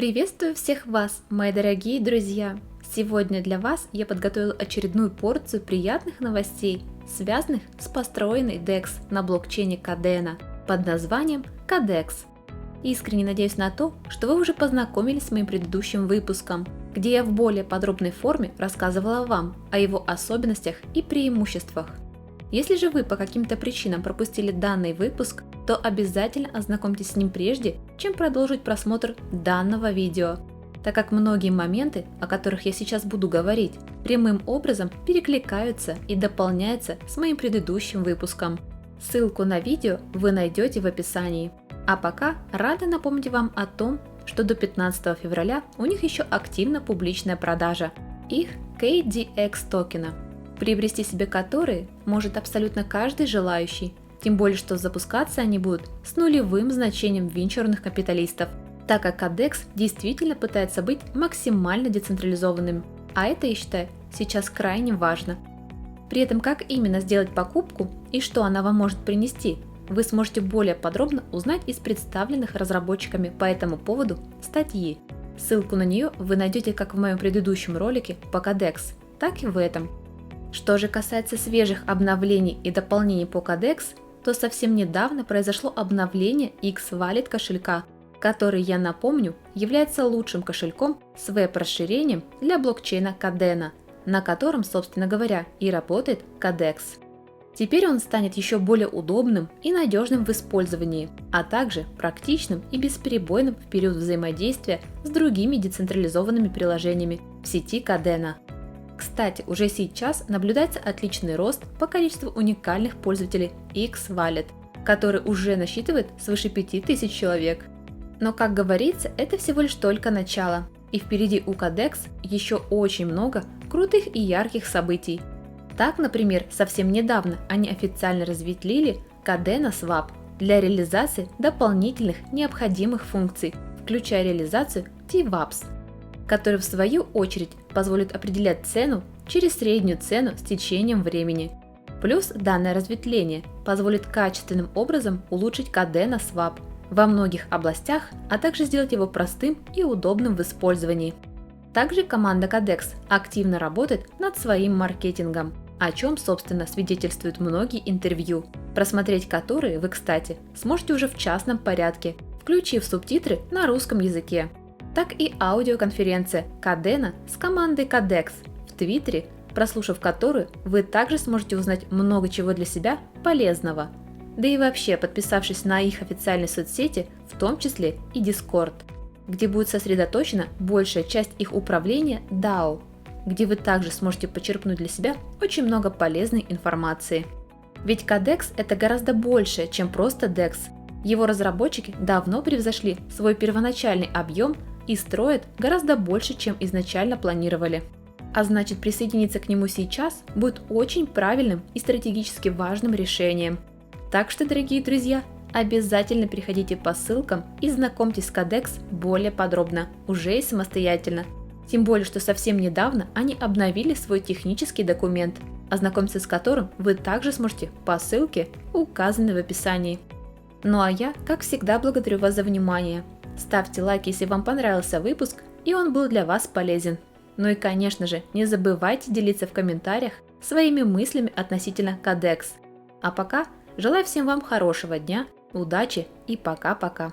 Приветствую всех вас, мои дорогие друзья! Сегодня для вас я подготовила очередную порцию приятных новостей, связанных с построенной DEX на блокчейне Kadena под названием Kadex. Искренне надеюсь на то, что вы уже познакомились с моим предыдущим выпуском, где я в более подробной форме рассказывала вам о его особенностях и преимуществах. Если же вы по каким-то причинам пропустили данный выпуск, то обязательно ознакомьтесь с ним прежде, чем продолжить просмотр данного видео, так как многие моменты, о которых я сейчас буду говорить, прямым образом перекликаются и дополняются с моим предыдущим выпуском. Ссылку на видео вы найдете в описании. А пока рада напомнить вам о том, что до 15 февраля у них еще активна публичная продажа их KDX токена, приобрести себе которые может абсолютно каждый желающий, тем более что запускаться они будут с нулевым значением венчурных капиталистов, так как Kadex действительно пытается быть максимально децентрализованным, а это, я считаю, сейчас крайне важно. При этом как именно сделать покупку и что она вам может принести, вы сможете более подробно узнать из представленных разработчиками по этому поводу статьи. Ссылку на нее вы найдете как в моем предыдущем ролике по Kadex, так и в этом. Что же касается свежих обновлений и дополнений по Kadex, то совсем недавно произошло обновление X-Wallet кошелька, который, я напомню, является лучшим кошельком с веб-расширением для блокчейна Kadena, на котором, собственно говоря, и работает Kadex. Теперь он станет еще более удобным и надежным в использовании, а также практичным и бесперебойным в период взаимодействия с другими децентрализованными приложениями в сети Kadena. Кстати, уже сейчас наблюдается отличный рост по количеству уникальных пользователей X-Wallet, который уже насчитывает свыше 5000 человек. Но, как говорится, это всего лишь только начало, и впереди у Kadex еще очень много крутых и ярких событий. Так, например, совсем недавно они официально разветвлили Kadena Swap для реализации дополнительных необходимых функций, включая реализацию TWAPS, который в свою очередь позволит определять цену через среднюю цену с течением времени. Плюс данное разветвление позволит качественным образом улучшить Kadena Swap во многих областях, а также сделать его простым и удобным в использовании. Также команда Kadex активно работает над своим маркетингом, о чем, собственно, свидетельствуют многие интервью, просмотреть которые вы, кстати, сможете уже в частном порядке, включив субтитры на русском языке. Так и аудиоконференция Kadena с командой Kadex в Твиттере, прослушав которую, вы также сможете узнать много чего для себя полезного. Да и вообще, подписавшись на их официальные соцсети, в том числе и Discord, где будет сосредоточена большая часть их управления DAO, где вы также сможете почерпнуть для себя очень много полезной информации. Ведь Kadex это гораздо больше, чем просто DEX. Его разработчики давно превзошли свой первоначальный объем и строят гораздо больше, чем изначально планировали. А значит, присоединиться к нему сейчас будет очень правильным и стратегически важным решением. Так что, дорогие друзья, обязательно переходите по ссылкам и знакомьтесь с Kadex более подробно, уже и самостоятельно. Тем более, что совсем недавно они обновили свой технический документ, ознакомиться с которым вы также сможете по ссылке, указанной в описании. Ну а я, как всегда, благодарю вас за внимание. Ставьте лайк, если вам понравился выпуск и он был для вас полезен. Ну и, конечно же, не забывайте делиться в комментариях своими мыслями относительно Kadex. А пока желаю всем вам хорошего дня, удачи и пока-пока.